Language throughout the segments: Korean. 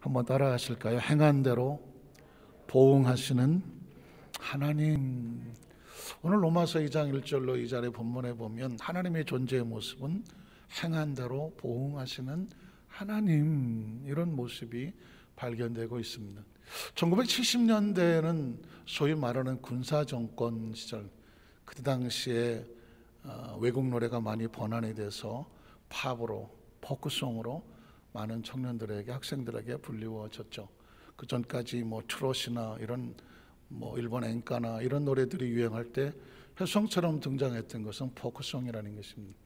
한번 따라 하실까요? 행한 대로 보응하시는 하나님. 오늘 로마서 2장 1절로 이 자리에 본문에 보면 하나님의 존재의 모습은 행한 대로 보응하시는 하나님, 이런 모습이 발견되고 있습니다. 1970년대에는 소위 말하는 군사정권 시절, 그때 당시에 외국 노래가 많이 번안이 돼서 팝으로, 포크송으로 많은 청년들에게, 학생들에게 불리워졌죠. 그 전까지 트롯이나 이런 일본 엔카나 이런 노래들이 유행할 때 혈성처럼 등장했던 것은 포크송이라는 것입니다.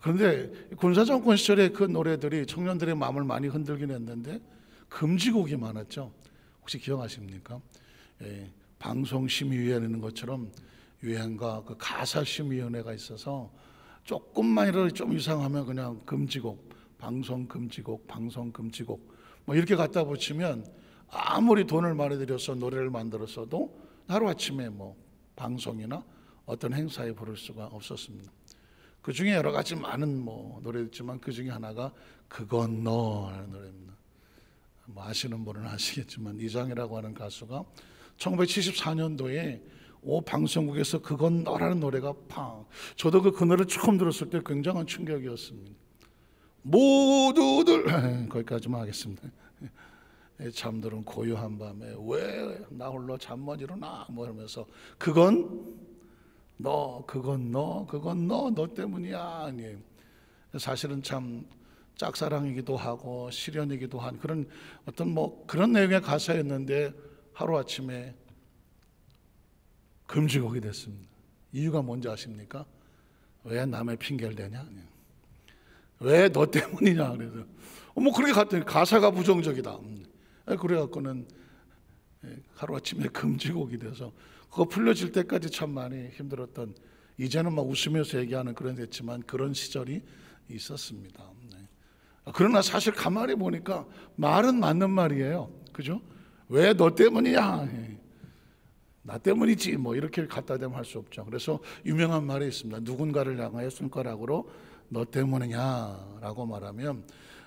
그런데 군사정권 시절에 그 노래들이 청년들의 마음을 많이 흔들긴 했는데 금지곡이 많았죠. 혹시 기억하십니까? 방송심의위원회는 것처럼 유행과 그 가사심의위원회가 있어서 조금만이라도 좀 이상하면 그냥 금지곡, 방송 금지곡, 방송 금지곡 이렇게 갖다 붙이면 아무리 돈을 많이 들여서 노래를 만들었어도 하루아침에 방송이나 어떤 행사에 부를 수가 없었습니다. 그 중에 여러 가지 많은 노래도 있지만 그 중에 하나가 그건 너라는 노래입니다. 아시는 분은 아시겠지만 이장이라고 하는 가수가 1974년도에 방송국에서 그건 너라는 노래가 저도 그 노래를 처음 들었을 때 굉장한 충격이었습니다. 모두들 거기까지만 하겠습니다. 잠들은 고요한 밤에 왜 나 홀로 잠 못 일어나 이러면서 그건 너 때문이야. 아니, 사실은 참 짝사랑이기도 하고 시련이기도 한 그런 어떤 그런 내용의 가사였는데 하루아침에 금지곡이 됐습니다. 이유가 뭔지 아십니까? 왜 남의 핑계를 대냐? 왜 너 때문이냐? 그래서 그렇게 갔더니 가사가 부정적이다. 그래갖고는 하루아침에 금지곡이 돼서 그거 풀려질 때까지 참 많이 힘들었던, 이제는 웃으면서 얘기하는 그런 됐지만 그런 시절이 있었습니다. 그러나 사실 가만히 보니까 말은 맞는 말이에요. 그죠? 왜 너 때문이야? 나 때문이지 이렇게 갖다 대면 할 수 없죠. 그래서 유명한 말이 있습니다. 누군가를 향하여 손가락으로 너 때문이냐 라고 말하면,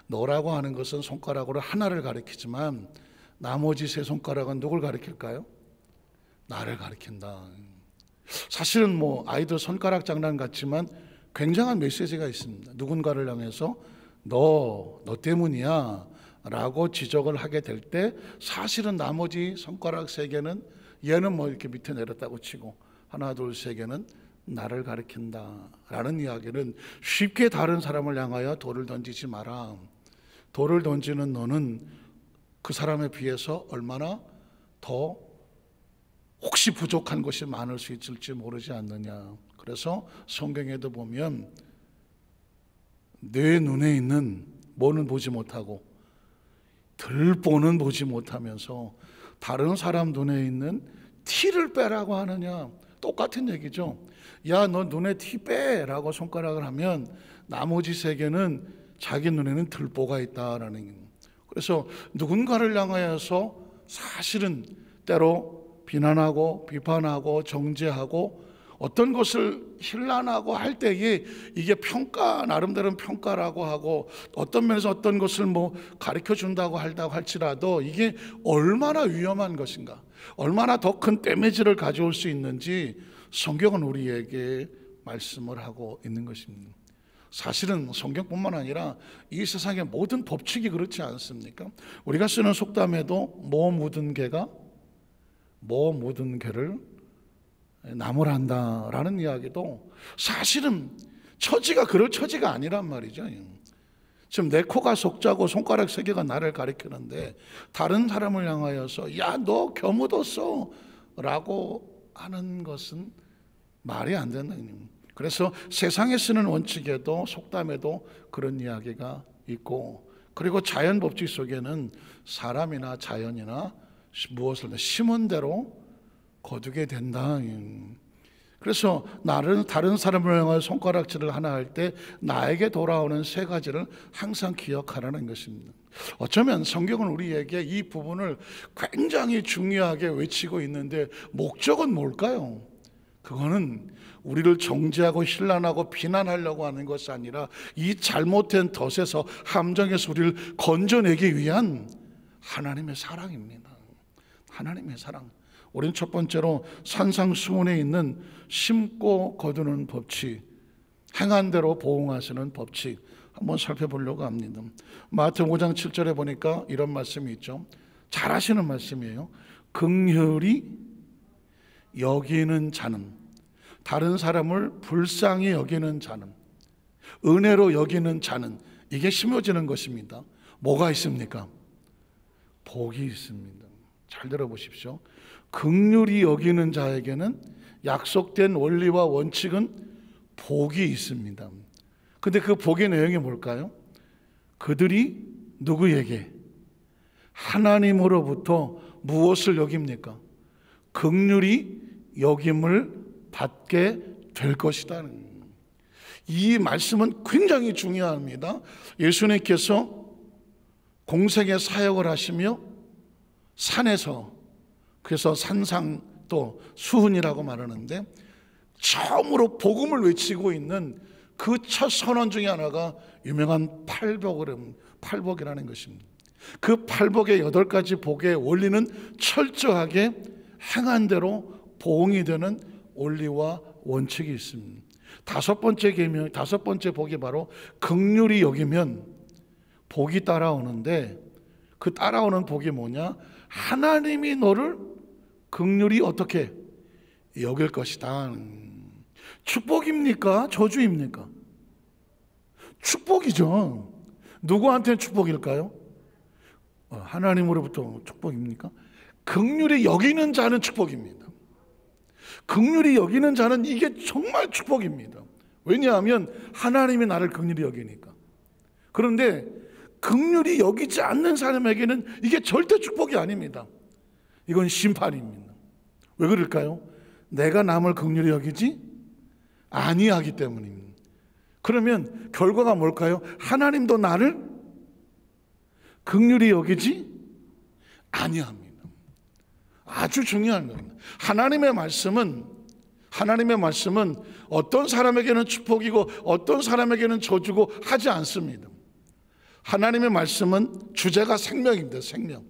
너라고 하는 것은 손가락으로 하나를 가리키지만 나머지 세 손가락은 누굴 가리킬까요? 나를 가리킨다. 사실은 아이들 손가락 장난 같지만 굉장한 메시지가 있습니다. 누군가를 향해서 너 때문이야 라고 지적을 하게 될 때 사실은 나머지 손가락 세 개는 얘는 이렇게 밑에 내렸다고 치고 하나 둘 세 개는 나를 가리킨다 라는 이야기는, 쉽게 다른 사람을 향하여 돌을 던지지 마라. 돌을 던지는 너는 그 사람에 비해서 얼마나 더 혹시 부족한 것이 많을 수 있을지 모르지 않느냐. 그래서 성경에도 보면 내 눈에 있는 뭐는 보지 못하고 들보는 보지 못하면서 다른 사람 눈에 있는 티를 빼라고 하느냐. 똑같은 얘기죠. 야, 너 눈에 티 빼라고 손가락을 하면 나머지 세 개는 자기 눈에는 들보가 있다라는. 그래서 누군가를 향하여서 사실은 때로 비난하고 비판하고 정죄하고 어떤 것을 힐난하고 할 때에 이게 나름대로 평가라고 하고 어떤 면에서 어떤 것을 가르쳐 준다고 할지라도 이게 얼마나 위험한 것인가, 얼마나 더 큰 데미지를 가져올 수 있는지 성경은 우리에게 말씀을 하고 있는 것입니다. 사실은 성경뿐만 아니라 이 세상의 모든 법칙이 그렇지 않습니까? 우리가 쓰는 속담에도 묻은 개를 나무란다라는 이야기도 사실은 처지가 그럴 처지가 아니란 말이죠. 지금 내 코가 속자고 손가락 세 개가 나를 가리키는데 다른 사람을 향하여서 야, 너 겨묻었어 라고 하는 것은 말이 안 된다. 그래서 세상에 쓰는 원칙에도 속담에도 그런 이야기가 있고, 그리고 자연 법칙 속에는 사람이나 자연이나 무엇을 심은 대로 거두게 된다. 그래서 나를 다른 사람을 향하여 손가락질을 하나 할 때 나에게 돌아오는 세 가지를 항상 기억하라는 것입니다. 어쩌면 성경은 우리에게 이 부분을 굉장히 중요하게 외치고 있는데 목적은 뭘까요? 그거는 우리를 정죄하고 힐난하고 비난하려고 하는 것이 아니라 이 잘못된 덫에서 함정에서 우리를 건져내기 위한 하나님의 사랑입니다. 하나님의 사랑. 우린 첫 번째로 산상수훈에 있는 심고 거두는 법칙, 행한 대로 보응하시는 법칙 한번 살펴보려고 합니다. 마태복음 5장 7절에 보니까 이런 말씀이 있죠. 잘 하시는 말씀이에요. 긍휼히 여기는 자는, 다른 사람을 불쌍히 여기는 자는, 은혜로 여기는 자는, 이게 심어지는 것입니다. 뭐가 있습니까? 복이 있습니다. 잘 들어보십시오. 긍휼히 여기는 자에게는 약속된 원리와 원칙은 복이 있습니다. 근데 그 복의 내용이 뭘까요? 그들이 누구에게? 하나님으로부터 무엇을 여깁니까? 긍휼히 여김을 받게 될 것이다. 이 말씀은 굉장히 중요합니다. 예수님께서 공생의 사역을 하시며 산에서, 그래서 산상 또 수훈이라고 말하는데, 처음으로 복음을 외치고 있는 그 첫 선언 중에 하나가 유명한 팔복이라는 것입니다. 그 팔복의 8가지 복의 원리는 철저하게 행한 대로 보응이 되는 원리와 원칙이 있습니다. 다섯 번째 복이 바로 긍휼히 여기면 복이 따라오는데, 그 따라오는 복이 뭐냐? 하나님이 너를 긍휼히 어떻게 여길 것이다. 축복입니까? 저주입니까? 축복이죠. 누구한테 축복일까요? 하나님으로부터 축복입니까? 긍휼히 여기는 자는 축복입니다. 긍휼히 여기는 자는 이게 정말 축복입니다. 왜냐하면 하나님이 나를 긍휼히 여기니까. 그런데 긍휼히 여기지 않는 사람에게는 이게 절대 축복이 아닙니다. 이건 심판입니다. 왜 그럴까요? 내가 남을 긍휼히 여기지 아니하기 때문입니다. 그러면 결과가 뭘까요? 하나님도 나를 긍휼히 여기지 아니합니다. 아주 중요한 겁니다. 하나님의 말씀은 어떤 사람에게는 축복이고 어떤 사람에게는 저주고 하지 않습니다. 하나님의 말씀은 주제가 생명입니다. 생명.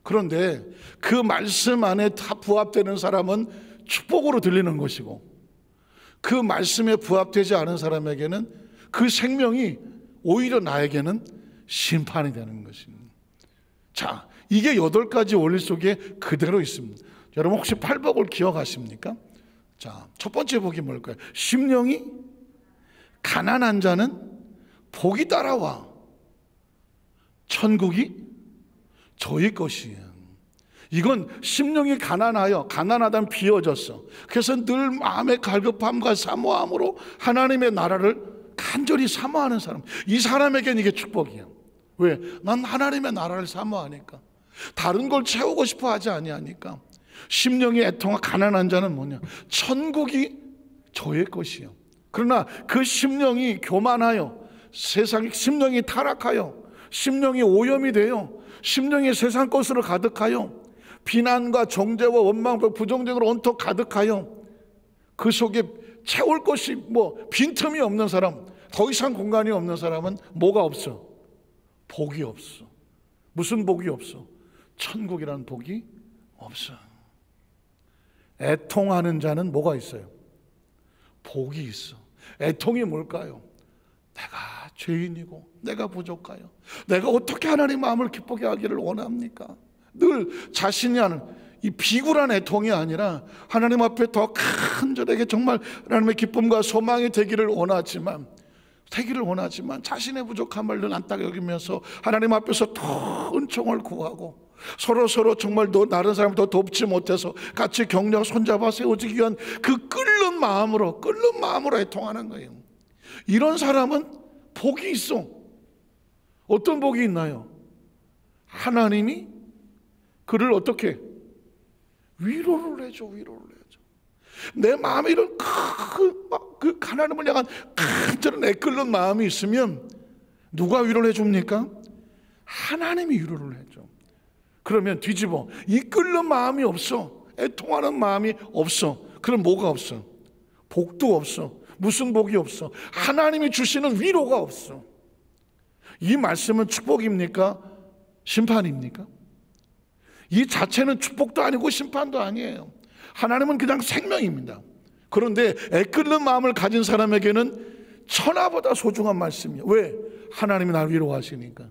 그런데 그 말씀 안에 다 부합되는 사람은 축복으로 들리는 것이고, 그 말씀에 부합되지 않은 사람에게는 그 생명이 오히려 나에게는 심판이 되는 것입니다. 자, 이게 8가지 원리 속에 그대로 있습니다. 여러분 혹시 팔복을 기억하십니까? 자, 첫 번째 복이 뭘까요? 심령이 가난한 자는 복이 따라와 천국이 저희 것이에요. 이건 심령이 가난하다면 비어졌어. 그래서 늘 마음의 갈급함과 사모함으로 하나님의 나라를 간절히 사모하는 사람, 이 사람에게는 이게 축복이야. 왜? 난 하나님의 나라를 사모하니까, 다른 걸 채우고 싶어 하지 아니하니까. 심령이 애통하 가난한 자는 뭐냐? 천국이 저의 것이요. 그러나 그 심령이 교만하여, 세상에 심령이 타락하여, 심령이 오염이 되어, 심령이 세상 것으로 가득하여, 비난과 정죄와 원망과 부정적으로 온통 가득하여, 그 속에 채울 것이 빈틈이 없는 사람, 더 이상 공간이 없는 사람은 뭐가 없어? 복이 없어. 무슨 복이 없어? 천국이라는 복이 없어. 애통하는 자는 뭐가 있어요? 복이 있어. 애통이 뭘까요? 내가 죄인이고 내가 부족하여 내가 어떻게 하나님 마음을 기쁘게 하기를 원합니까? 늘 자신이 하는 이 비굴한 애통이 아니라 하나님 앞에 더 간절하게 정말 하나님의 기쁨과 소망이 되기를 원하지만 자신의 부족함을 늘 안타깝게 여기면서 하나님 앞에서 더 은총을 구하고 서로 정말 다른 사람을 더 돕지 못해서 같이 격려 손잡아 세워지기 위한 그 끓는 마음으로 애통하는 거예요. 이런 사람은 복이 있어. 어떤 복이 있나요? 하나님이 그를 어떻게 위로를 해줘. 내 마음에 이런 그 하나님을 향한 간절한 애끓는 마음이 있으면 누가 위로를 해줍니까? 하나님이 위로를 해줘. 그러면 뒤집어, 이 끓는 마음이 없어, 애통하는 마음이 없어. 그럼 뭐가 없어? 복도 없어. 무슨 복이 없어? 하나님이 주시는 위로가 없어. 이 말씀은 축복입니까? 심판입니까? 이 자체는 축복도 아니고 심판도 아니에요. 하나님은 그냥 생명입니다. 그런데 애끓는 마음을 가진 사람에게는 천하보다 소중한 말씀이에요. 왜? 하나님이 나를 위로하시니까.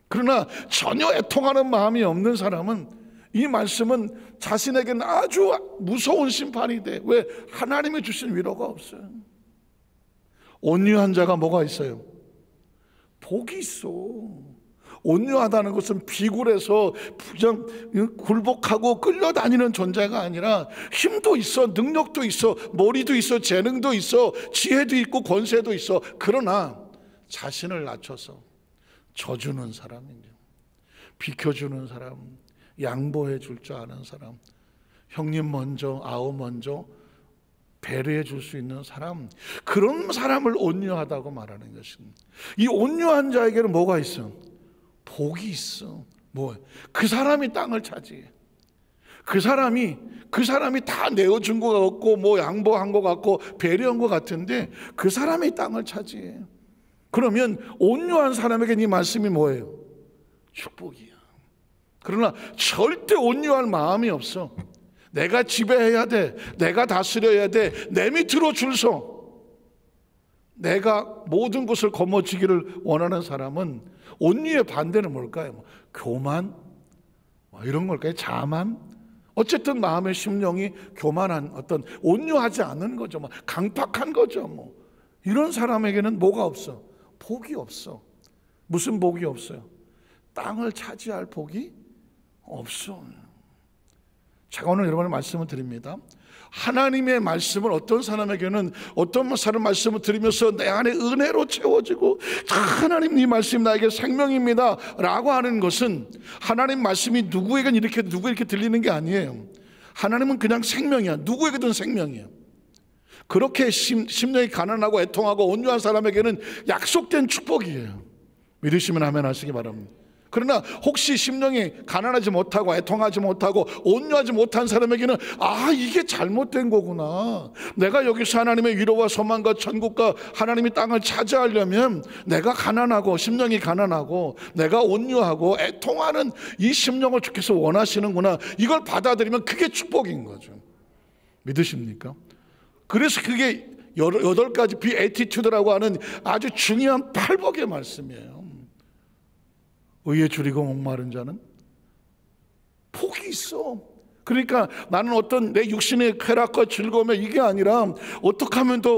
그러나 전혀 애통하는 마음이 없는 사람은 이 말씀은 자신에게는 아주 무서운 심판이 돼. 왜? 하나님이 주신 위로가 없어요. 온유한 자가 뭐가 있어요? 복이 있어. 온유하다는 것은 비굴해서 그냥 굴복하고 끌려다니는 존재가 아니라 힘도 있어, 능력도 있어, 머리도 있어, 재능도 있어, 지혜도 있고 권세도 있어. 그러나 자신을 낮춰서 져주는 사람이죠. 비켜주는 사람, 양보해 줄 줄 아는 사람, 형님 먼저, 아우 먼저 배려해 줄 수 있는 사람, 그런 사람을 온유하다고 말하는 것입니다. 이 온유한 자에게는 뭐가 있어? 복이 있어. 뭐? 그 사람이 땅을 차지해. 그 사람이 다 내어준 것 같고 뭐 양보한 것 같고 배려한 것 같은데 그 사람이 땅을 차지해. 그러면 온유한 사람에게 이 말씀이 뭐예요? 축복이야. 그러나 절대 온유할 마음이 없어. 내가 지배해야 돼, 내가 다스려야 돼, 내 밑으로 줄 서 내가 모든 것을 거머쥐기를 원하는 사람은 온유의 반대는 뭘까요? 교만? 이런 걸까요? 자만? 어쨌든 마음의 심령이 교만한, 어떤 온유하지 않은 거죠. 강팍한 거죠. 이런 사람에게는 뭐가 없어? 복이 없어. 무슨 복이 없어요? 땅을 차지할 복이 없어. 제가 오늘 여러분의 말씀을 드립니다. 하나님의 말씀을 어떤 사람에게는 어떤 사람 말씀을 들으면서 내 안에 은혜로 채워지고 하나님 이 말씀이 나에게 생명입니다 라고 하는 것은 하나님 말씀이 누구에게 이렇게 들리는 게 아니에요. 하나님은 그냥 생명이야. 누구에게든 생명이야. 그렇게 심령이 가난하고 애통하고 온유한 사람에게는 약속된 축복이에요. 믿으시면 아멘 하시기 바랍니다. 그러나 혹시 심령이 가난하지 못하고 애통하지 못하고 온유하지 못한 사람에게는 이게 잘못된 거구나. 내가 여기서 하나님의 위로와 소망과 천국과 하나님이 땅을 차지하려면 내가 가난하고 심령이 가난하고 내가 온유하고 애통하는 이 심령을 주께서 원하시는구나. 이걸 받아들이면 그게 축복인 거죠. 믿으십니까? 그래서 그게 8가지 비애티튜드라고 하는 아주 중요한 팔복의 말씀이에요. 의에 줄이고 목마른 자는 복이 있어. 그러니까 나는 어떤 내 육신의 쾌락과 즐거움에 이게 아니라 어떻게 하면 더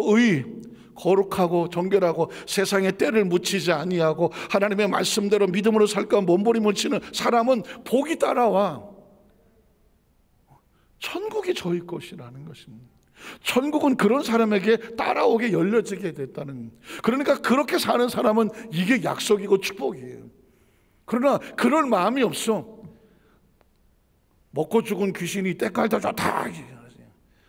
거룩하고 정결하고 세상에 때를 묻히지 아니하고 하나님의 말씀대로 믿음으로 살까 몸부림을 치는 사람은 복이 따라와. 천국이 저희 것이라는 것입니다. 천국은 그런 사람에게 따라오게 열려지게 됐다는. 그러니까 그렇게 사는 사람은 이게 약속이고 축복이에요. 그러나 그럴 마음이 없어. 먹고 죽은 귀신이 때깔도 좋다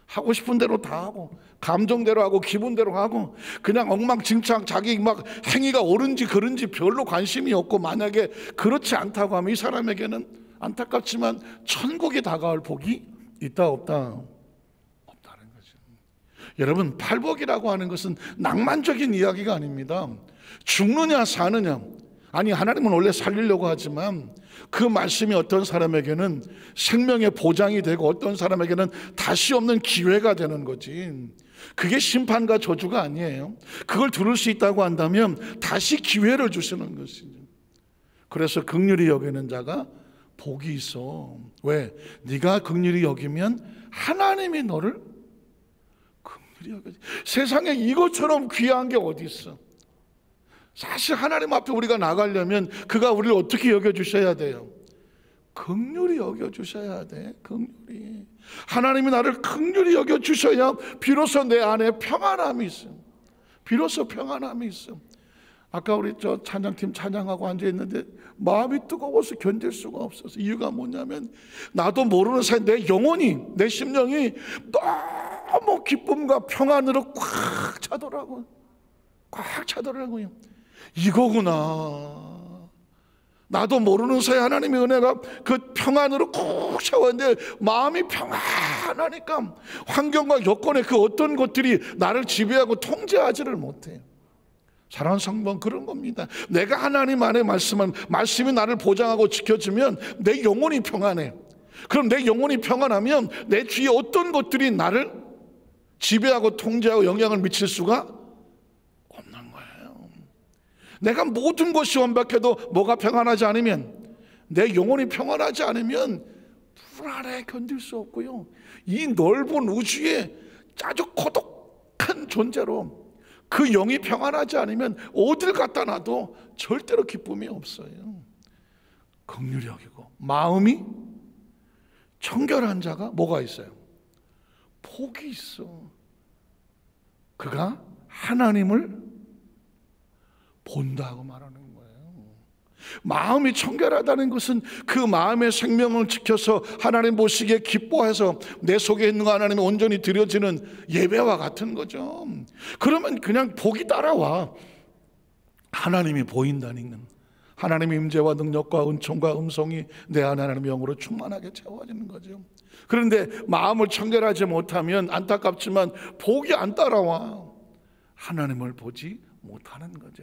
하고 싶은 대로 다 하고 감정대로 하고 기분대로 하고 그냥 엉망진창 자기 막 행위가 옳은지 그른지 별로 관심이 없고, 만약에 그렇지 않다고 하면 이 사람에게는 안타깝지만 천국에 다가올 복이 있다 없다? 없다는 거죠. 여러분, 팔복이라고 하는 것은 낭만적인 이야기가 아닙니다. 죽느냐 사느냐, 아니 하나님은 원래 살리려고 하지만 그 말씀이 어떤 사람에게는 생명의 보장이 되고 어떤 사람에게는 다시 없는 기회가 되는 거지. 그게 심판과 저주가 아니에요. 그걸 들을 수 있다고 한다면 다시 기회를 주시는 것이죠. 그래서 긍휼히 여기는 자가 복이 있어. 왜? 네가 긍휼히 여기면 하나님이 너를 긍휼히 여기지. 세상에 이것처럼 귀한 게 어디 있어? 사실 하나님 앞에 우리가 나가려면 그가 우리를 어떻게 여겨주셔야 돼요? 긍휼히 여겨주셔야 돼. 긍휼히. 하나님이 나를 긍휼히 여겨주셔야 비로소 내 안에 평안함이 있어. 비로소 평안함이 있어. 아까 우리 저 찬양팀 찬양하고 앉아있는데 마음이 뜨거워서 견딜 수가 없어서. 이유가 뭐냐면 나도 모르는 사이 내 영혼이, 내 심령이 너무 기쁨과 평안으로 꽉 차더라고요. 꽉 차더라고요. 이거구나. 나도 모르는 사이 하나님의 은혜가 그 평안으로 꾹 채웠는데 마음이 평안하니까 환경과 여건의 그 어떤 것들이 나를 지배하고 통제하지를 못해요. 사랑하는 성도는 그런 겁니다. 내가 하나님 안에 말씀이 나를 보장하고 지켜주면 내 영혼이 평안해. 그럼 내 영혼이 평안하면 내 주위에 어떤 것들이 나를 지배하고 통제하고 영향을 미칠 수가 없는 거예요. 내가 모든 것이 완벽해도 뭐가 평안하지 않으면, 내 영혼이 평안하지 않으면 불안해 견딜 수 없고요, 이 넓은 우주에 아주 고독한 존재로 그 영이 평안하지 않으면 어딜 갖다 놔도 절대로 기쁨이 없어요. 긍휼히 여기고 마음이 청결한 자가 뭐가 있어요? 복이 있어. 그가 하나님을 본다고 말하는 거예요. 마음이 청결하다는 것은 그 마음의 생명을 지켜서 하나님 보시기에 기뻐해서 내 속에 있는 거 하나님이 온전히 드려지는 예배와 같은 거죠. 그러면 그냥 복이 따라와. 하나님이 보인다는, 하나님의 임재와 능력과 은총과 음성이 내 안에 하나님의 영으로 충만하게 채워지는 거죠. 그런데 마음을 청결하지 못하면 안타깝지만 복이 안 따라와. 하나님을 보지 못하는 거죠.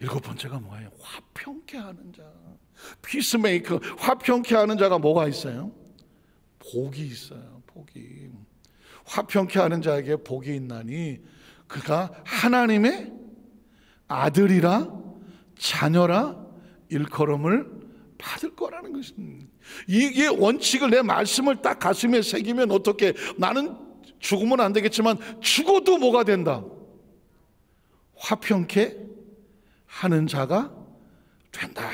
7번째가 뭐예요? 화평케 하는 자. 피스메이커. 화평케 하는 자가 뭐가 있어요? 복이 있어요. 복이. 화평케 하는 자에게 복이 있나니 그가 하나님의 아들이라 자녀라 일컬음을 받을 거라는 것입니다. 이게 원칙을, 내 말씀을 딱 가슴에 새기면 어떻게, 나는 죽으면 안 되겠지만 죽어도 뭐가 된다? 화평케 하는 자가 된다.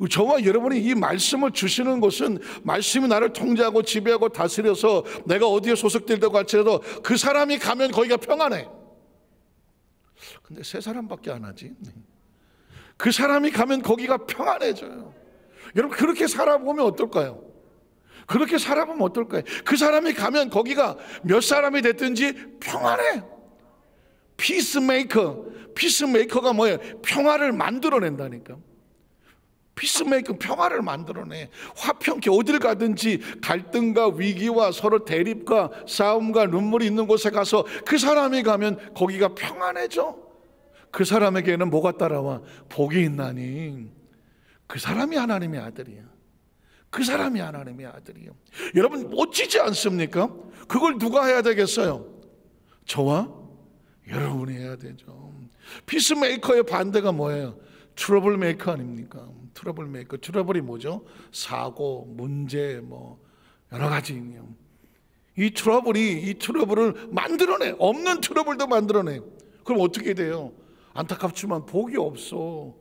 저와 여러분이 이 말씀을 주시는 것은, 말씀이 나를 통제하고 지배하고 다스려서 내가 어디에 소속되려고 할지라도 그 사람이 가면 거기가 평안해. 근데 세 사람밖에 안 하지. 그 사람이 가면 거기가 평안해져요. 여러분 그렇게 살아보면 어떨까요? 그렇게 살아보면 어떨까요? 그 사람이 가면 거기가 몇 사람이 됐든지 평안해. 피스메이커가 뭐예요? 평화를 만들어낸다니까. 피스메이커, 평화를 만들어내. 화평케, 어딜 가든지 갈등과 위기와 서로 대립과 싸움과 눈물이 있는 곳에 가서 그 사람이 가면 거기가 평안해져. 그 사람에게는 뭐가 따라와? 복이 있나니 그 사람이 하나님의 아들이야. 그 사람이 하나님의 아들이요. 여러분 멋지지 않습니까? 그걸 누가 해야 되겠어요? 저와 여러분이 해야 되죠. 피스메이커의 반대가 뭐예요? 트러블 메이커 아닙니까? 트러블 메이커. 트러블이 뭐죠? 사고, 문제, 뭐 여러 가지. 이 트러블을 만들어내. 없는 트러블도 만들어내. 그럼 어떻게 돼요? 안타깝지만 복이 없어.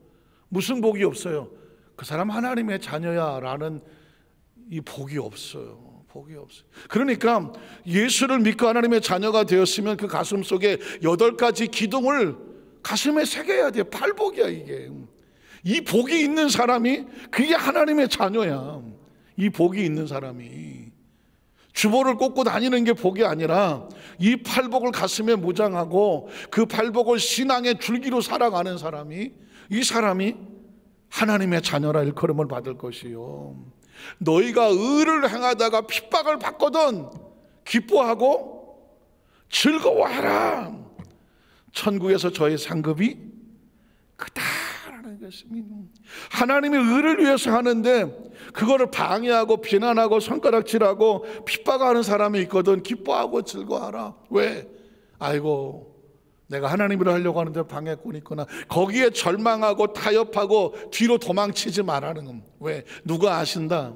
무슨 복이 없어요? 그 사람 하나님의 자녀야 라는 이 복이 없어요. 복이 없어요. 그러니까 예수를 믿고 하나님의 자녀가 되었으면 그 가슴 속에 8가지 기둥을 가슴에 새겨야 돼요. 팔복이야 이게. 이 복이 있는 사람이 그게 하나님의 자녀야. 이 복이 있는 사람이 주보를 꽂고 다니는 게 복이 아니라 이 팔복을 가슴에 무장하고 그 팔복을 신앙의 줄기로 살아가는 사람이, 이 사람이 하나님의 자녀라 일컬음을 받을 것이요. 너희가 의를 행하다가 핍박을 받거든 기뻐하고 즐거워하라. 천국에서 저의 상급이 크다라는 것입니다. 하나님이 의를 위해서 하는데 그거를 방해하고 비난하고 손가락질하고 핍박하는 사람이 있거든 기뻐하고 즐거워하라. 왜? 아이고 내가 하나님으로 하려고 하는데 방해꾼이 있구나. 거기에 절망하고 타협하고 뒤로 도망치지 말라는 겁니다. 왜? 누가 아신다?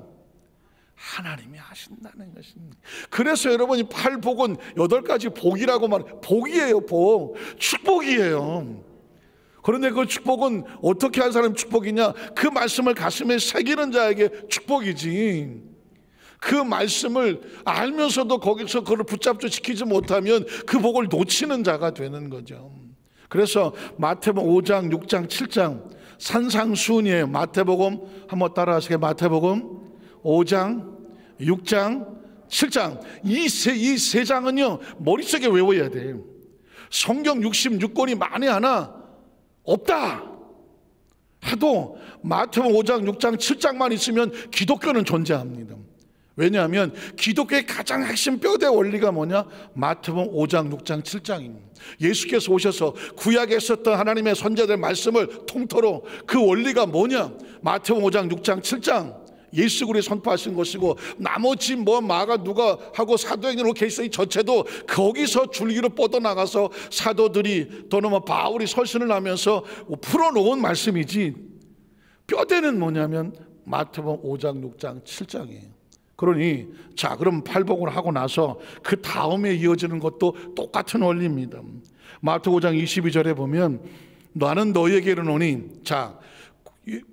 하나님이 아신다는 것입니다. 그래서 여러분 이 8복은 8가지 복이라고 말해요. 복이에요. 복. 축복이에요. 그런데 그 축복은 어떻게 한 사람이 축복이냐? 그 말씀을 가슴에 새기는 자에게 축복이지. 그 말씀을 알면서도 거기서 그걸 붙잡지 지키지 못하면 그 복을 놓치는 자가 되는 거죠. 그래서 마태복음 5장, 6장, 7장 산상수훈이에요. 마태복음 한번 따라하시게. 마태복음 5장, 6장, 7장 이 세 장은요 머릿속에 외워야 돼요. 성경 66권이 만에 하나 없다 해도 마태복음 5장, 6장, 7장만 있으면 기독교는 존재합니다. 왜냐하면 기독교의 가장 핵심 뼈대 원리가 뭐냐? 마태복음 5장, 6장, 7장입니다. 예수께서 오셔서 구약에 있었던 하나님의 선지자들 말씀을 통틀어 그 원리가 뭐냐? 마태복음 5장, 6장, 7장 예수 그리스도가 선포하신 것이고, 나머지 뭐 마가 누가 하고 사도행전으로 계시의 전체도 거기서 줄기로 뻗어나가서 사도들이 또는 뭐 바울이 설신을 하면서 풀어놓은 말씀이지, 뼈대는 뭐냐면 마태복음 5장, 6장, 7장이에요. 그러니 자, 그럼 팔복을 하고 나서 그 다음에 이어지는 것도 똑같은 원리입니다. 마태복음 5장 22절에 보면 나는 너희에게 이르노니, 자,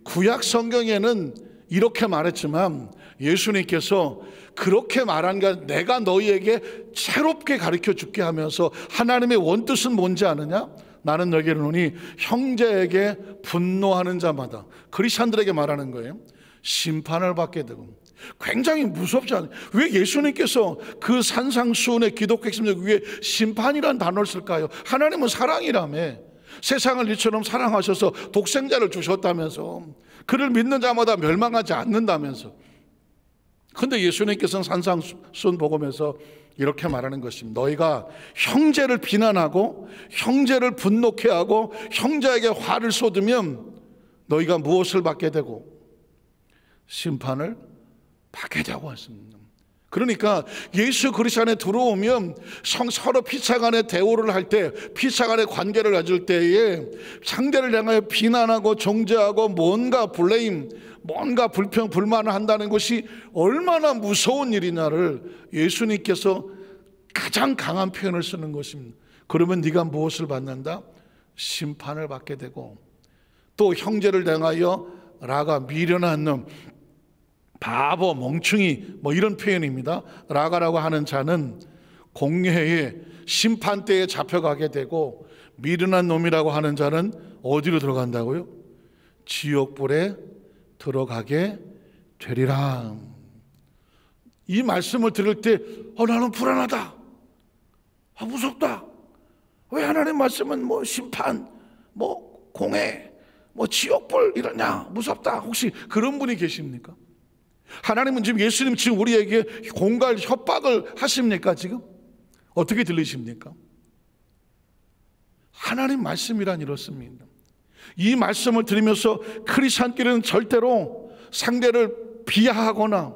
구약 성경에는 이렇게 말했지만 예수님께서 그렇게 말한 게 내가 너희에게 새롭게 가르쳐 줄게 하면서 하나님의 원뜻은 뭔지 아느냐? 나는 너희에게 이르노니 형제에게 분노하는 자마다, 크리스찬들에게 말하는 거예요, 심판을 받게 되고. 굉장히 무섭지 않아요? 왜 예수님께서 그 산상수훈의 기독교 핵심적 위에 심판이라는 단어를 쓸까요? 하나님은 사랑이라며 세상을 이처럼 사랑하셔서 독생자를 주셨다면서, 그를 믿는 자마다 멸망하지 않는다면서. 그런데 예수님께서는 산상수훈 복음에서 이렇게 말하는 것입니다. 너희가 형제를 비난하고 형제를 분노케 하고 형제에게 화를 쏟으면 너희가 무엇을 받게 되고? 심판을 받게 되고 했습니다. 그러니까 예수 그리스도 안에 들어오면 서로 피차 간의 대우를 할 때, 피차 간의 관계를 가질 때에 상대를 향하여 비난하고 정죄하고 뭔가 블레임, 뭔가 불평, 불만을 한다는 것이 얼마나 무서운 일이냐를 예수님께서 가장 강한 표현을 쓰는 것입니다. 그러면 네가 무엇을 받는다? 심판을 받게 되고, 또 형제를 향하여 라가 미련한 놈, 바보, 멍충이, 뭐 이런 표현입니다. 라가라고 하는 자는 공회의 심판대에 잡혀가게 되고, 미련한 놈이라고 하는 자는 어디로 들어간다고요? 지옥불에 들어가게 되리라. 이 말씀을 들을 때 나는 불안하다, 무섭다. 왜 하나님 말씀은 뭐 심판, 뭐 공회, 뭐 지옥불 이러냐, 무섭다. 혹시 그런 분이 계십니까? 하나님은 지금, 예수님 지금 우리에게 공갈 협박을 하십니까? 지금 어떻게 들리십니까? 하나님 말씀이란 이렇습니다. 이 말씀을 들으면서 크리스찬끼리는 절대로 상대를 비하하거나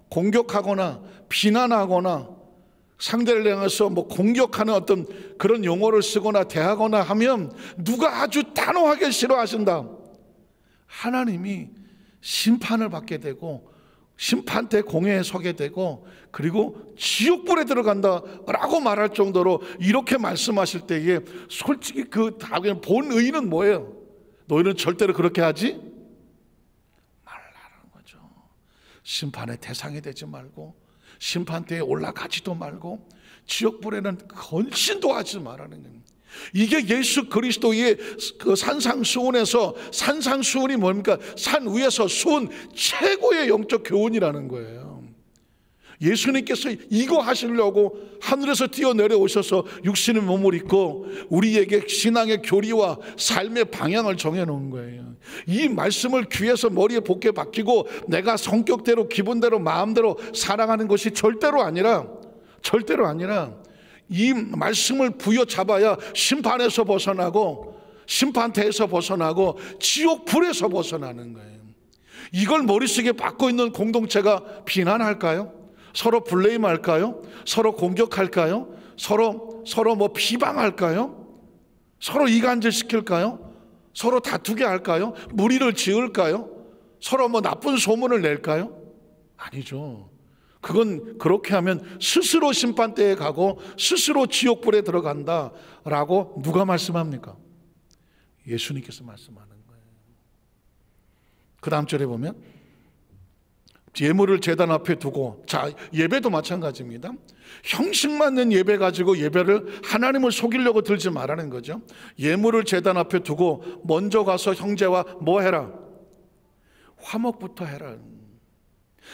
공격하거나 비난하거나 상대를 향해서 뭐 공격하는 어떤 그런 용어를 쓰거나 대하거나 하면 누가 아주 단호하게 싫어하신다. 하나님이 심판을 받게 되고 심판대 공회에 서게 되고, 그리고 지옥불에 들어간다라고 말할 정도로 이렇게 말씀하실 때에 솔직히 그 본의는 뭐예요? 너희는 절대로 그렇게 하지 말라는 거죠. 심판의 대상이 되지 말고, 심판대에 올라가지도 말고, 지옥불에는 헌신도 하지 말라는 거예요. 이게 예수 그리스도의 그 산상수훈에서, 산상수훈이 뭡니까? 산 위에서 수훈, 최고의 영적 교훈이라는 거예요. 예수님께서 이거 하시려고 하늘에서 뛰어내려 오셔서 육신의 몸을 입고 우리에게 신앙의 교리와 삶의 방향을 정해놓은 거예요. 이 말씀을 귀에서 머리에 복게 박히고 내가 성격대로, 기분대로, 마음대로 살아가는 것이 절대로 아니라 이 말씀을 부여잡아야 심판에서 벗어나고, 심판대에서 벗어나고, 지옥불에서 벗어나는 거예요. 이걸 머릿속에 받고 있는 공동체가 비난할까요? 서로 블레임할까요? 서로 공격할까요? 서로 뭐 비방할까요? 서로 이간질시킬까요? 서로 다투게 할까요? 무리를 지을까요? 서로 뭐 나쁜 소문을 낼까요? 아니죠. 그건 그렇게 하면 스스로 심판대에 가고 스스로 지옥불에 들어간다라고 누가 말씀합니까? 예수님께서 말씀하는 거예요. 그 다음 절에 보면 예물을 제단 앞에 두고, 자, 예배도 마찬가지입니다. 형식 맞는 예배 가지고 예배를 하나님을 속이려고 들지 말라는 거죠. 예물을 제단 앞에 두고 먼저 가서 형제와 뭐 해라? 화목부터 해라.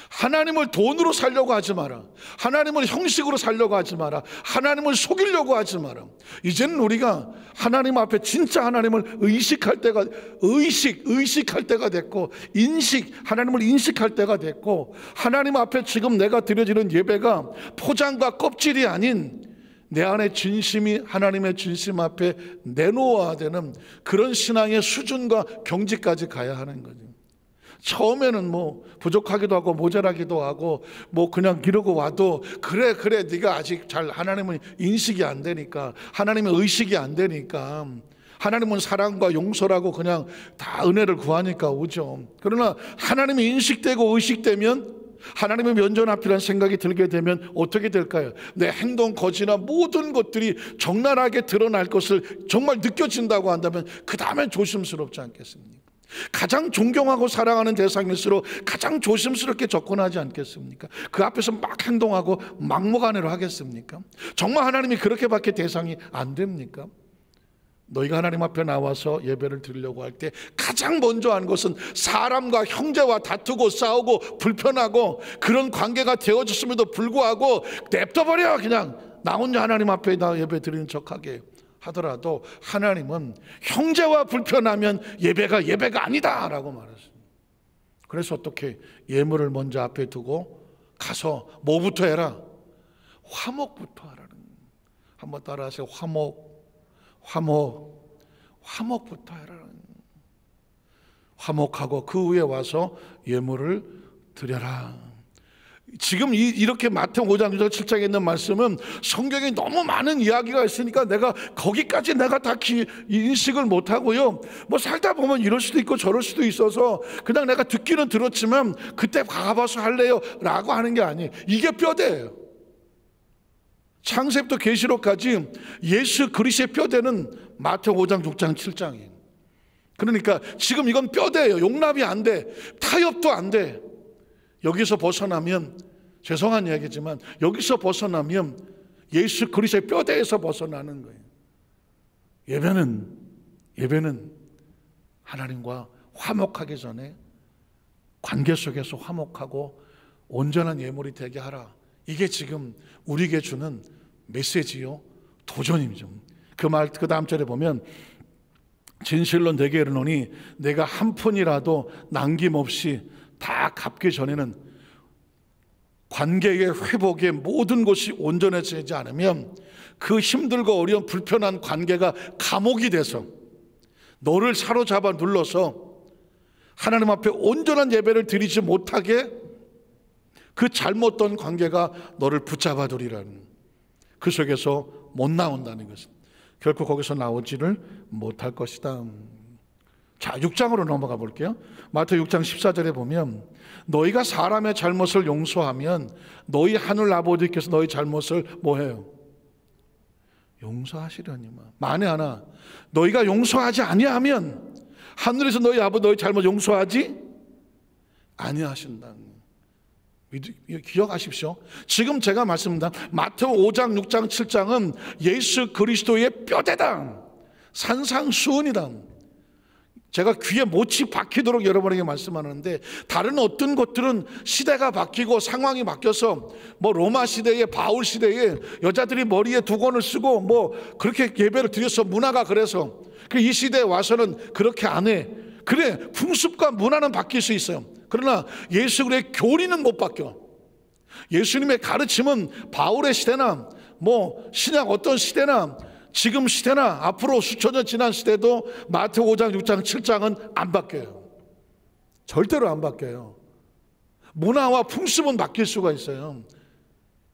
하나님을 돈으로 살려고 하지 마라. 하나님을 형식으로 살려고 하지 마라. 하나님을 속이려고 하지 마라. 이제는 우리가 하나님 앞에 진짜 하나님을 의식할 때가, 의식할 때가 됐고, 하나님을 인식할 때가 됐고, 하나님 앞에 지금 내가 드려지는 예배가 포장과 껍질이 아닌 내 안에 진심이 하나님의 진심 앞에 내놓아야 되는 그런 신앙의 수준과 경지까지 가야 하는 거죠. 처음에는 뭐 부족하기도 하고 모자라기도 하고 뭐 그냥 이러고 와도 그래 네가 아직 잘 하나님은 인식이 안 되니까, 하나님의 의식이 안 되니까, 하나님은 사랑과 용서라고 그냥 다 은혜를 구하니까 오죠. 그러나 하나님이 인식되고 의식되면, 하나님의 면전 앞이라는 생각이 들게 되면 어떻게 될까요? 내 행동, 거지나 모든 것들이 적나라하게 드러날 것을 정말 느껴진다고 한다면 그 다음엔 조심스럽지 않겠습니까? 가장 존경하고 사랑하는 대상일수록 가장 조심스럽게 접근하지 않겠습니까? 그 앞에서 막 행동하고 막무가내로 하겠습니까? 정말 하나님이 그렇게밖에 대상이 안 됩니까? 너희가 하나님 앞에 나와서 예배를 드리려고 할 때 가장 먼저 한 것은 사람과 형제와 다투고 싸우고 불편하고 그런 관계가 되어졌음에도 불구하고 냅둬버려, 그냥 나 혼자 하나님 앞에 나 예배 드리는 척하게 하더라도 하나님은 형제와 불편하면 예배가 아니다 라고 말했습니다. 그래서 어떻게 예물을 먼저 앞에 두고 가서 뭐부터 해라? 화목부터 하라는, 한번 따라하세요. 화목부터 해라는, 화목하고 그 위에 와서 예물을 드려라. 지금 이렇게 마태복음 5장 6절 7장에 있는 말씀은 성경에 너무 많은 이야기가 있으니까 내가 거기까지 내가 다 인식을 못하고요, 뭐 살다 보면 이럴 수도 있고 저럴 수도 있어서 그냥 내가 듣기는 들었지만 그때 가봐서 할래요 라고 하는 게 아니에요. 이게 뼈대예요. 창세부터 계시록까지 예수 그리스도의 뼈대는 마태복음 5장 6장 7장이에요. 그러니까 지금 이건 뼈대예요. 용납이 안 돼, 타협도 안 돼. 여기서 벗어나면, 죄송한 이야기지만 여기서 벗어나면 예수 그리스도의 뼈대에서 벗어나는 거예요. 예배는 하나님과 화목하기 전에 관계 속에서 화목하고 온전한 예물이 되게 하라. 이게 지금 우리에게 주는 메시지요, 도전이죠. 그 다음 절에 보면 진실로 내게 이르노니 내가 한 푼이라도 남김없이 다 갚기 전에는 관계의 회복에 모든 것이 온전해지지 않으면 그 힘들고 어려운 불편한 관계가 감옥이 돼서 너를 사로잡아 눌러서 하나님 앞에 온전한 예배를 드리지 못하게 그 잘못된 관계가 너를 붙잡아 두리라는, 그 속에서 못 나온다는 것은 결코 거기서 나오지를 못할 것이다. 자, 6장으로 넘어가 볼게요. 마태복음 6장 14절에 보면 너희가 사람의 잘못을 용서하면 너희 하늘 아버지께서 너희 잘못을 뭐해요? 용서하시려니만. 만에 하나 너희가 용서하지 아니하면 하늘에서 너희 아버지 너희 잘못 용서하지 아니하신다. 기억하십시오. 지금 제가 말씀드린 마태복음 5장 6장 7장은 예수 그리스도의 뼈대다, 산상수훈이다. 제가 귀에 못이 박히도록 여러분에게 말씀하는데, 다른 어떤 것들은 시대가 바뀌고 상황이 바뀌어서 뭐 로마 시대에, 바울 시대에 여자들이 머리에 두건을 쓰고 뭐 그렇게 예배를 드려서 문화가, 그래서 이 시대에 와서는 그렇게 안 해. 그래, 풍습과 문화는 바뀔 수 있어요. 그러나 예수 그리스도의 교리는 못 바뀌어. 예수님의 가르침은 바울의 시대나 뭐 신약 어떤 시대나 지금 시대나 앞으로 수천 년 지난 시대도 마태복음 5장 6장 7장은 안 바뀌어요. 절대로 안 바뀌어요. 문화와 풍습은 바뀔 수가 있어요.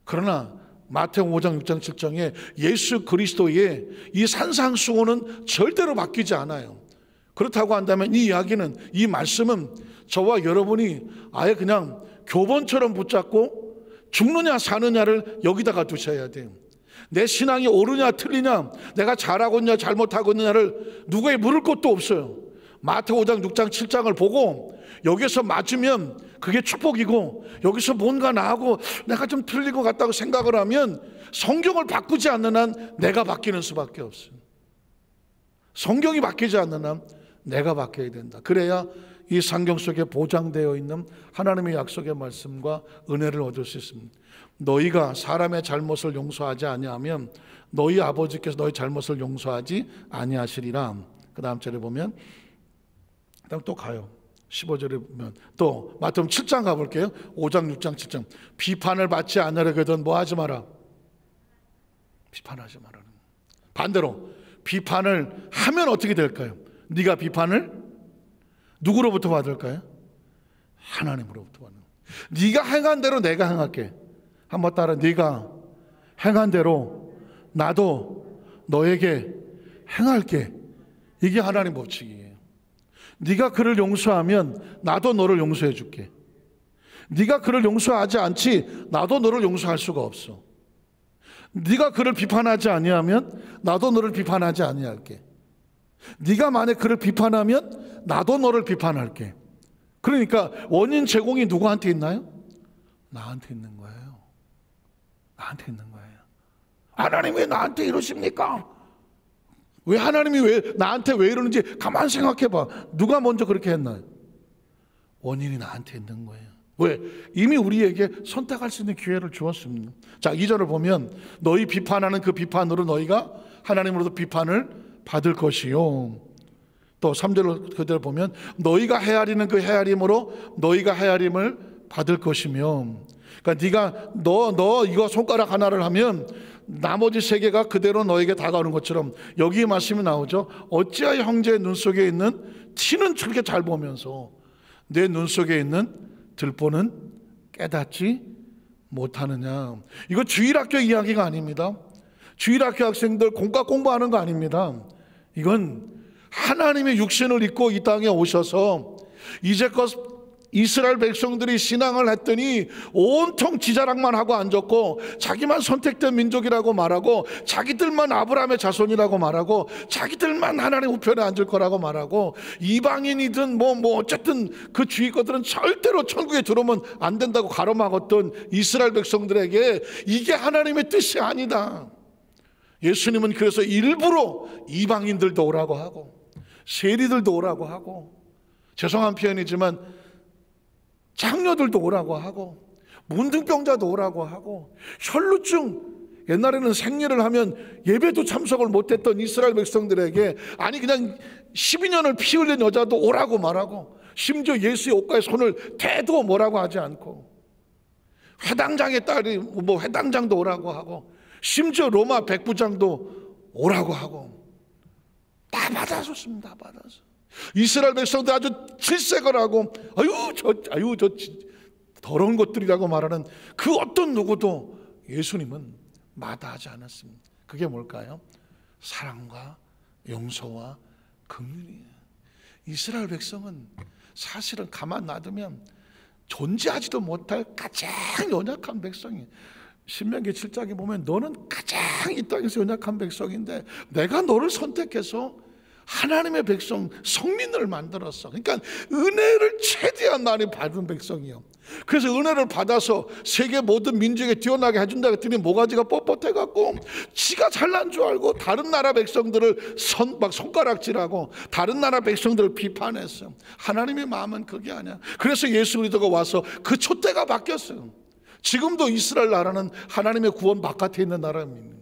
그러나 마태복음 5장 6장 7장에 예수 그리스도의 이 산상수훈은 절대로 바뀌지 않아요. 그렇다고 한다면 이 이야기는, 이 말씀은 저와 여러분이 아예 그냥 교본처럼 붙잡고 죽느냐 사느냐를 여기다가 두셔야 돼요. 내 신앙이 옳으냐 틀리냐, 내가 잘하고 있냐 잘못하고 있느냐를 누구에 물을 것도 없어요. 마태복음 5장 6장 7장을 보고 여기서 맞으면 그게 축복이고, 여기서 뭔가 나하고 내가 좀 틀린 것 같다고 생각을 하면 성경을 바꾸지 않는 한 내가 바뀌는 수밖에 없어요. 성경이 바뀌지 않는 한 내가 바뀌어야 된다. 그래야 이 성경 속에 보장되어 있는 하나님의 약속의 말씀과 은혜를 얻을 수 있습니다. 너희가 사람의 잘못을 용서하지 아니하면 너희 아버지께서 너희 잘못을 용서하지 아니하시리라. 그 다음 절에 보면, 그다음 또 가요. 15절에 보면 또 마태복음 7장 가볼게요. 5장 6장 7장. 비판을 받지 않으려거든 뭐 하지 마라. 비판하지 마라. 반대로 비판을 하면 어떻게 될까요? 네가 비판을 누구로부터 받을까요? 하나님으로부터 받는. 네가 행한 대로 내가 행할게. 한번 따라. 네가 행한 대로 나도 너에게 행할게. 이게 하나님 법칙이에요. 네가 그를 용서하면 나도 너를 용서해 줄게. 네가 그를 용서하지 않지 나도 너를 용서할 수가 없어. 네가 그를 비판하지 아니하면 나도 너를 비판하지 아니할게. 네가 만약 그를 비판하면 나도 너를 비판할게. 그러니까 원인 제공이 누구한테 있나요? 나한테 있는 거예요. 나한테 있는 거예요. 하나님 왜 나한테 이러십니까? 왜 하나님이 왜 나한테 왜 이러는지 가만 생각해 봐. 누가 먼저 그렇게 했나요? 원인이 나한테 있는 거예요. 왜? 이미 우리에게 선택할 수 있는 기회를 주었습니다. 자, 2절을 보면 너희 비판하는 그 비판으로 너희가 하나님으로부터 비판을 받을 것이요. 또 3절을 그대로 보면 너희가 헤아리는 그 헤아림으로 너희가 헤아림을 받을 것이며. 그러니까 네가 너 이거 손가락 하나를 하면 나머지 세 개가 그대로 너에게 다가오는 것처럼 여기 말씀이 나오죠. 어찌하여 형제의 눈 속에 있는 티는 저렇게 잘 보면서 내 눈 속에 있는 들보는 깨닫지 못하느냐. 이거 주일학교 이야기가 아닙니다. 주일학교 학생들 공과 공부하는 거 아닙니다. 이건 하나님의 육신을 입고 이 땅에 오셔서 이제껏 이스라엘 백성들이 신앙을 했더니 온통 지자랑만 하고 앉았고 자기만 선택된 민족이라고 말하고 자기들만 아브라함의 자손이라고 말하고 자기들만 하나님 우편에 앉을 거라고 말하고 이방인이든 뭐 어쨌든 그 주위 것들은 절대로 천국에 들어오면 안 된다고 가로막았던 이스라엘 백성들에게 이게 하나님의 뜻이 아니다. 예수님은 그래서 일부러 이방인들도 오라고 하고 세리들도 오라고 하고 죄송한 표현이지만 장녀들도 오라고 하고 문둥병자도 오라고 하고 혈루증, 옛날에는 생리를 하면 예배도 참석을 못했던 이스라엘 백성들에게 아니 그냥 12년을 피 흘린 여자도 오라고 말하고 심지어 예수의 옷가에 손을 대도 뭐라고 하지 않고 회당장의 딸이 뭐 회당장도 오라고 하고 심지어 로마 백부장도 오라고 하고 다 받아줬습니다. 다 받아서 이스라엘 백성들 아주 질색을 하고 아유 저 더러운 것들이라고 말하는 그 어떤 누구도 예수님은 마다하지 않았습니다. 그게 뭘까요? 사랑과 용서와 긍휼이에요. 이스라엘 백성은 사실은 가만 놔두면 존재하지도 못할 가장 연약한 백성이에요. 신명기 7장에 보면 너는 가장 이 땅에서 연약한 백성인데 내가 너를 선택해서 하나님의 백성 성민을 만들었어. 그러니까 은혜를 최대한 많이 받은 백성이요. 그래서 은혜를 받아서 세계 모든 민족에 뛰어나게 해준다 했더니 모가지가 뻣뻣해갖고 지가 잘난 줄 알고 다른 나라 백성들을 막 손가락질하고 다른 나라 백성들을 비판했어. 하나님의 마음은 그게 아니야. 그래서 예수 그리스도가 와서 그 촛대가 바뀌었어요. 지금도 이스라엘 나라는 하나님의 구원 바깥에 있는 나라입니다.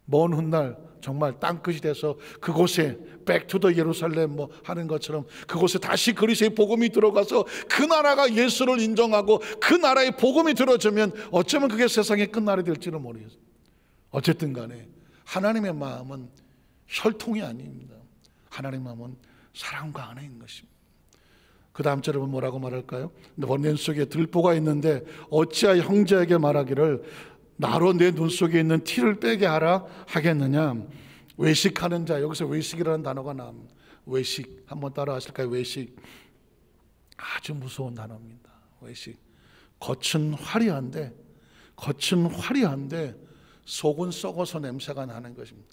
먼 훗날 정말 땅끝이 돼서 그곳에 백투더 예루살렘 뭐 하는 것처럼 그곳에 다시 그리스도의 복음이 들어가서 그 나라가 예수를 인정하고 그 나라의 복음이 들어지면 어쩌면 그게 세상의 끝날이 될지는 모르겠어요. 어쨌든 간에 하나님의 마음은 혈통이 아닙니다. 하나님의 마음은 사랑과 안에 있는 것입니다. 그 다음 절에 뭐라고 말할까요? 내 속에 들보가 있는데 어찌하여 형제에게 말하기를 나로 내 눈 속에 있는 티를 빼게 하라 하겠느냐. 외식하는 자, 여기서 외식이라는 단어가 나옵니다. 외식, 한번 따라 하실까요? 외식. 아주 무서운 단어입니다. 외식. 겉은 화려한데 속은 썩어서 냄새가 나는 것입니다.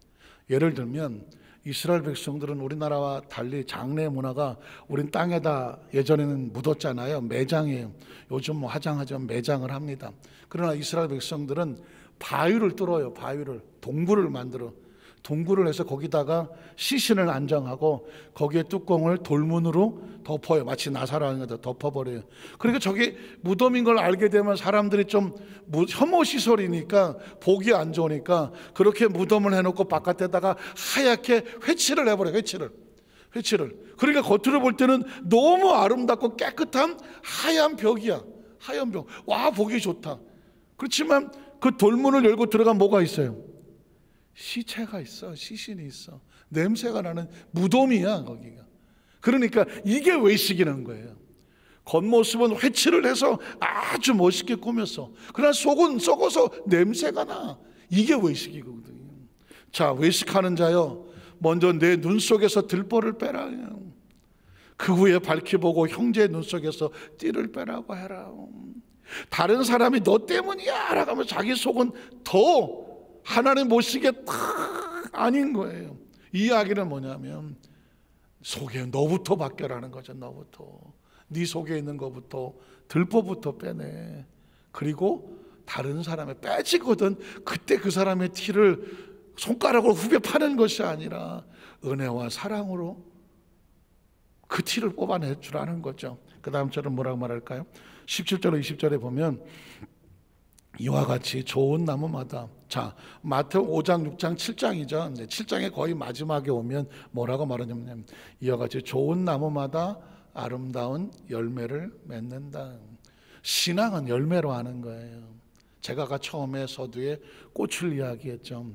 예를 들면 이스라엘 백성들은 우리나라와 달리 장례 문화가 우린 땅에다 예전에는 묻었잖아요. 매장이에요. 요즘 뭐 화장하지만 매장을 합니다. 그러나 이스라엘 백성들은 바위를 뚫어요. 바위를 동굴을 만들어 동굴을 해서 거기다가 시신을 안정하고 거기에 뚜껑을 돌문으로 덮어요. 마치 나사라는 것도 덮어버려요. 그러니까 저게 무덤인 걸 알게 되면 사람들이 좀 혐오 시설이니까 보기 안 좋으니까 그렇게 무덤을 해놓고 바깥에다가 하얗게 회칠을 해버려요. 회칠을. 그러니까 겉으로 볼 때는 너무 아름답고 깨끗한 하얀 벽이야. 하얀 벽. 와, 보기 좋다. 그렇지만 그 돌문을 열고 들어가면 뭐가 있어요? 시체가 있어. 시신이 있어. 냄새가 나는 무덤이야, 거기가. 그러니까 이게 외식이라는 거예요. 겉모습은 회칠을 해서 아주 멋있게 꾸몄어. 그러나 속은 썩어서 냄새가 나. 이게 외식이거든요. 자, 외식하는 자여, 먼저 내 눈 속에서 들보를 빼라. 그 후에 밝히 보고 형제의 눈 속에서 띠를 빼라고 해라. 다른 사람이 너 때문이야 라고 하면 자기 속은 더 하나님 보시기에 딱 아닌 거예요. 이 이야기는 뭐냐면 속에 너부터 바뀌라는 거죠. 너부터. 네 속에 있는 것부터, 들보부터 빼내. 그리고 다른 사람의 빼지거든 그때 그 사람의 티를 손가락으로 후벼 파는 것이 아니라 은혜와 사랑으로 그 티를 뽑아내 주라는 거죠. 그 다음 절은 뭐라고 말할까요? 17절 20절에 보면 이와 같이 좋은 나무마다, 자, 마태복음 5장 6장 7장이죠 7장의 거의 마지막에 오면 뭐라고 말하냐면 이와 같이 좋은 나무마다 아름다운 열매를 맺는다. 신앙은 열매로 하는 거예요. 제가 아까 처음에 서두에 꽃을 이야기했죠.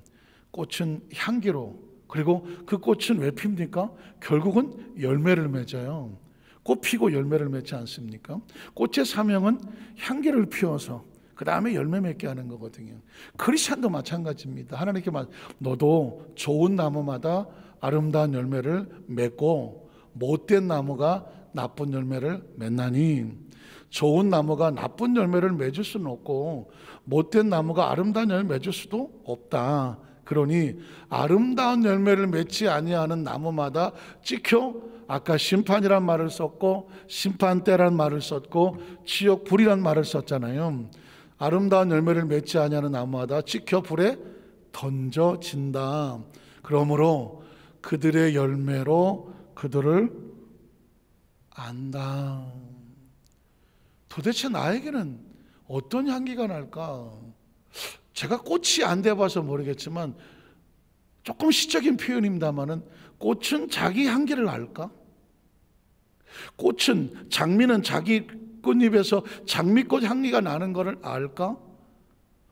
꽃은 향기로, 그리고 그 꽃은 왜 핍니까? 결국은 열매를 맺어요. 꽃 피고 열매를 맺지 않습니까? 꽃의 사명은 향기를 피워서 그 다음에 열매 맺게 하는 거거든요. 크리스찬도 마찬가지입니다. 하나님께 너도 좋은 나무마다 아름다운 열매를 맺고 못된 나무가 나쁜 열매를 맺나니, 좋은 나무가 나쁜 열매를 맺을 수는 없고 못된 나무가 아름다운 열매를 맺을 수도 없다. 그러니 아름다운 열매를 맺지 아니하는 나무마다 찍혀, 아까 심판이란 말을 썼고 심판대란 말을 썼고 지옥 불이란 말을 썼잖아요. 아름다운 열매를 맺지 아니하는 나무마다 찍혀 불에 던져진다. 그러므로 그들의 열매로 그들을 안다. 도대체 나에게는 어떤 향기가 날까? 제가 꽃이 안 돼봐서 모르겠지만 조금 시적인 표현입니다만은 꽃은 자기 향기를 알까? 꽃은, 장미는 자기 꽃잎에서 장미꽃 향기가 나는 것을 알까?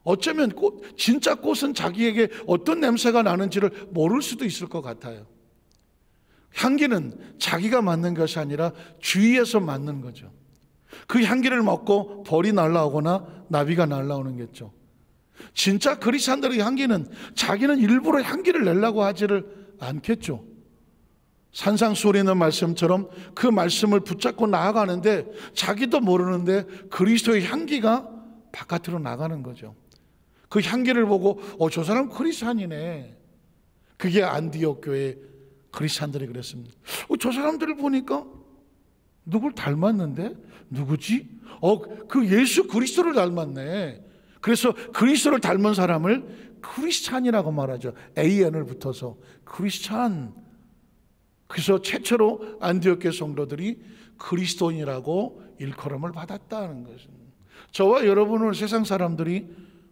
어쩌면 진짜 꽃은 자기에게 어떤 냄새가 나는지를 모를 수도 있을 것 같아요. 향기는 자기가 맡는 것이 아니라 주위에서 맡는 거죠. 그 향기를 맡고 벌이 날아오거나 나비가 날아오는 거죠. 진짜 그리스도인들의 향기는 자기는 일부러 향기를 내려고 하지를 않겠죠. 산상수훈에 있는 말씀처럼 그 말씀을 붙잡고 나아가는데 자기도 모르는데 그리스도의 향기가 바깥으로 나가는 거죠. 그 향기를 보고 저 사람 그리스도인이네. 그게 안디옥 교회 그리스도인들이 그랬습니다. 저 사람들을 보니까 누굴 닮았는데? 누구지? 그 예수 그리스도를 닮았네. 그래서 그리스도를 닮은 사람을 크리스찬이라고 말하죠. AN을 붙어서 크리스찬. 그래서 최초로 안디옥 교회 성도들이 그리스도인이라고 일컬음을 받았다는 것입니다. 저와 여러분을 세상 사람들이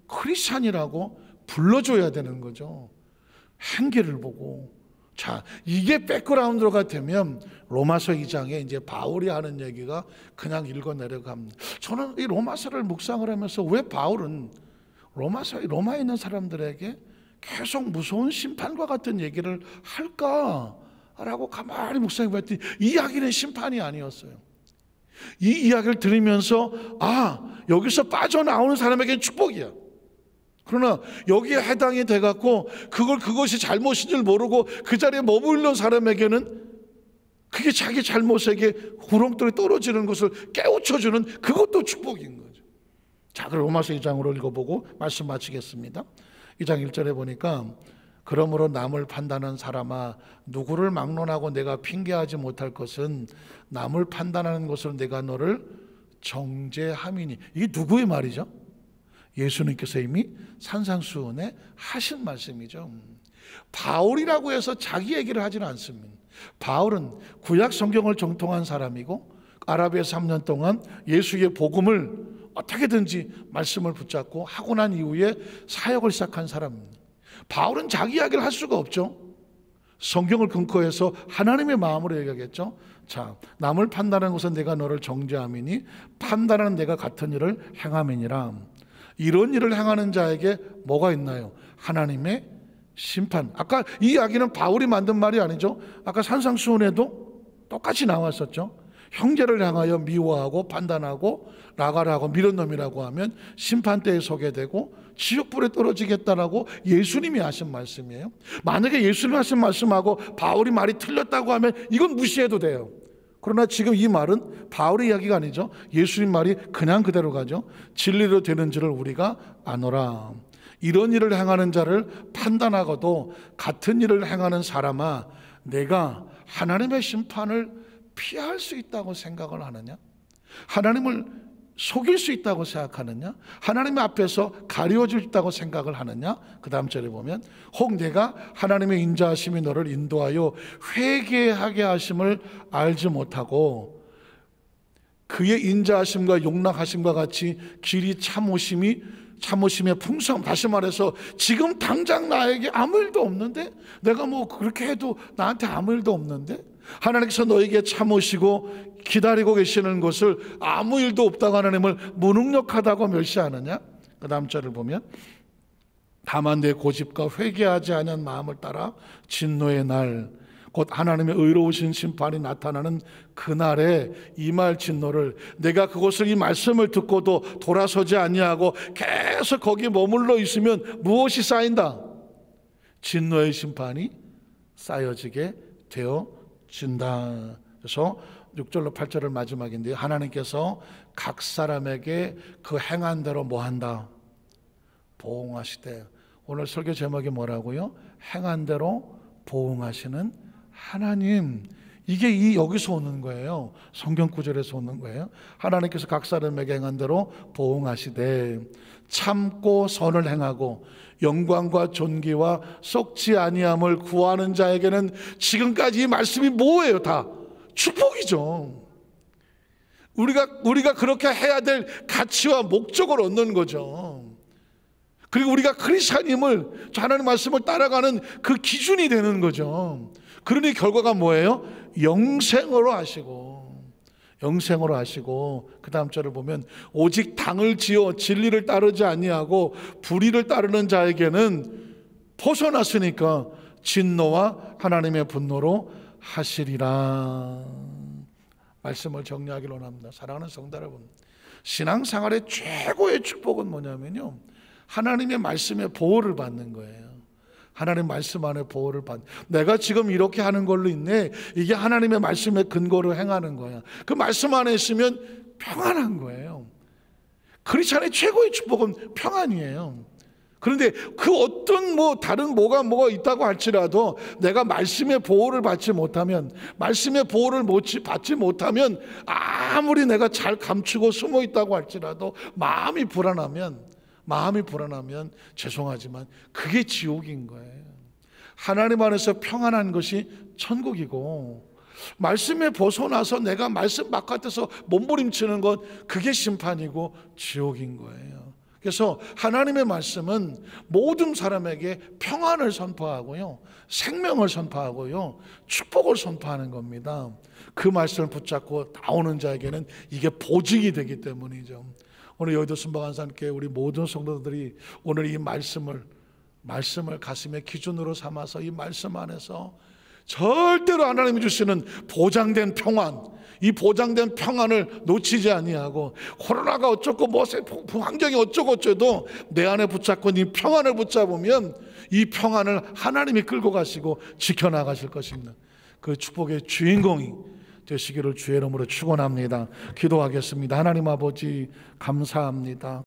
크리스찬이라고 불러줘야 되는 거죠. 향기를 보고. 자, 이게 백그라운드가 되면 로마서 2장에 이제 바울이 하는 얘기가 그냥 읽어 내려갑니다. 저는 이 로마서를 묵상을 하면서 왜 바울은 로마에 있는 사람들에게 계속 무서운 심판과 같은 얘기를 할까라고 가만히 묵상해 봤더니 이 이야기는 심판이 아니었어요. 이 이야기를 들으면서 여기서 빠져나오는 사람에게는 축복이야. 그러나 여기에 해당이 돼갖고 그것이 잘못인 줄 모르고 그 자리에 머무르는 사람에게는 그게 자기 잘못에게 구렁텅이 떨어지는 것을 깨우쳐주는 그것도 축복인 거죠. 자, 그럼 로마서 2장으로 읽어보고 말씀 마치겠습니다. 2장 1절에 보니까 그러므로 남을 판단하는 사람아, 누구를 막론하고 내가 핑계하지 못할 것은 남을 판단하는 것으로 내가 너를 정죄함이니. 이게 누구의 말이죠? 예수님께서 이미 산상수훈에 하신 말씀이죠. 바울이라고 해서 자기 얘기를 하지는 않습니다. 바울은 구약 성경을 정통한 사람이고 아라비아에서 3년 동안 예수의 복음을 어떻게든지 말씀을 붙잡고 하고 난 이후에 사역을 시작한 사람입니다. 바울은 자기 이야기를 할 수가 없죠. 성경을 근거해서 하나님의 마음으로 얘기하겠죠. 자, 남을 판단하는 것은 내가 너를 정죄함이니 판단하는 내가 같은 일을 행함이니라. 이런 일을 행하는 자에게 뭐가 있나요? 하나님의 심판. 아까 이 이야기는 바울이 만든 말이 아니죠. 아까 산상수훈에도 똑같이 나왔었죠. 형제를 향하여 미워하고 판단하고 나가라고 미련 놈이라고 하면 심판대에 서게 되고 지옥불에 떨어지겠다라고 예수님이 하신 말씀이에요. 만약에 예수님이 하신 말씀하고 바울이 말이 틀렸다고 하면 이건 무시해도 돼요. 그러나 지금 이 말은 바울의 이야기가 아니죠. 예수님 말이 그냥 그대로 가죠. 진리로 되는 줄을 우리가 아노라. 이런 일을 행하는 자를 판단하고도 같은 일을 행하는 사람아, 내가 하나님의 심판을 피할 수 있다고 생각을 하느냐? 하나님을 속일 수 있다고 생각하느냐? 하나님 앞에서 가려질 수 있다고 생각을 하느냐? 그 다음 절에 보면 혹 내가 하나님의 인자하심이 너를 인도하여 회개하게 하심을 알지 못하고 그의 인자하심과 용납하심과 같이 길이 참으심의 풍성, 다시 말해서 지금 당장 나에게 아무 일도 없는데, 내가 뭐 그렇게 해도 나한테 아무 일도 없는데 하나님께서 너에게 참으시고 기다리고 계시는 것을 아무 일도 없다고 하나님을 무능력하다고 멸시하느냐? 그 다음 절을 보면 다만 내 고집과 회개하지 않은 마음을 따라 진노의 날, 곧 하나님의 의로우신 심판이 나타나는 그날에 임할 진노를, 내가 그것을 이 말씀을 듣고도 돌아서지 아니하고 계속 거기에 머물러 있으면 무엇이 쌓인다? 진노의 심판이 쌓여지게 되어진다. 그래서 6절로 8절을 마지막인데요, 하나님께서 각 사람에게 그 행한 대로 뭐한다? 보응하시되. 오늘 설교 제목이 뭐라고요? 행한 대로 보응하시는 하나님. 이게 여기서 오는 거예요. 성경 구절에서 오는 거예요. 하나님께서 각 사람에게 행한 대로 보응하시되 참고 선을 행하고 영광과 존귀와 썩지 아니함을 구하는 자에게는, 지금까지 이 말씀이 뭐예요? 다 축복이죠. 우리가 그렇게 해야 될 가치와 목적을 얻는 거죠. 그리고 우리가 크리스찬임을, 하나님 말씀을 따라가는 그 기준이 되는 거죠. 그러니 결과가 뭐예요? 영생으로 하시고 그 다음 절을 보면 오직 당을 지어 진리를 따르지 아니하고 불의를 따르는 자에게는 벗어났으니까 진노와 하나님의 분노로 하시리라. 말씀을 정리하기를 원합니다. 사랑하는 성도 여러분, 신앙생활의 최고의 축복은 뭐냐면요, 하나님의 말씀에 보호를 받는 거예요. 하나님 말씀 안에 보호를 받는, 내가 지금 이렇게 하는 걸로 있네, 이게 하나님의 말씀에 근거로 행하는 거야. 그 말씀 안에 있으면 평안한 거예요. 크리스찬의 최고의 축복은 평안이에요. 그런데 그 어떤 다른 뭐가 있다고 할지라도 내가 말씀의 보호를 받지 못하면, 말씀의 보호를 받지 못하면, 아무리 내가 잘 감추고 숨어 있다고 할지라도 마음이 불안하면 죄송하지만 그게 지옥인 거예요. 하나님 안에서 평안한 것이 천국이고, 말씀에 벗어나서 내가 말씀 바깥에서 몸부림치는 건 그게 심판이고 지옥인 거예요. 그래서 하나님의 말씀은 모든 사람에게 평안을 선포하고요, 생명을 선포하고요, 축복을 선포하는 겁니다. 그 말씀을 붙잡고 나오는 자에게는 이게 보증이 되기 때문이죠. 오늘 여의도 순복음산교회 우리 모든 성도들이 오늘 이 말씀을 가슴의 기준으로 삼아서 이 말씀 안에서 절대로 하나님이 주시는 보장된 평안, 이 보장된 평안을 놓치지 아니하고, 코로나가 어쩌고 환경이 어쩌고 어쩌도 내 안에 붙잡고 이 평안을 붙잡으면 이 평안을 하나님이 끌고 가시고 지켜나가실 것입니다. 그 축복의 주인공이 되시기를 주의 이름으로 축원합니다. 기도하겠습니다. 하나님 아버지 감사합니다.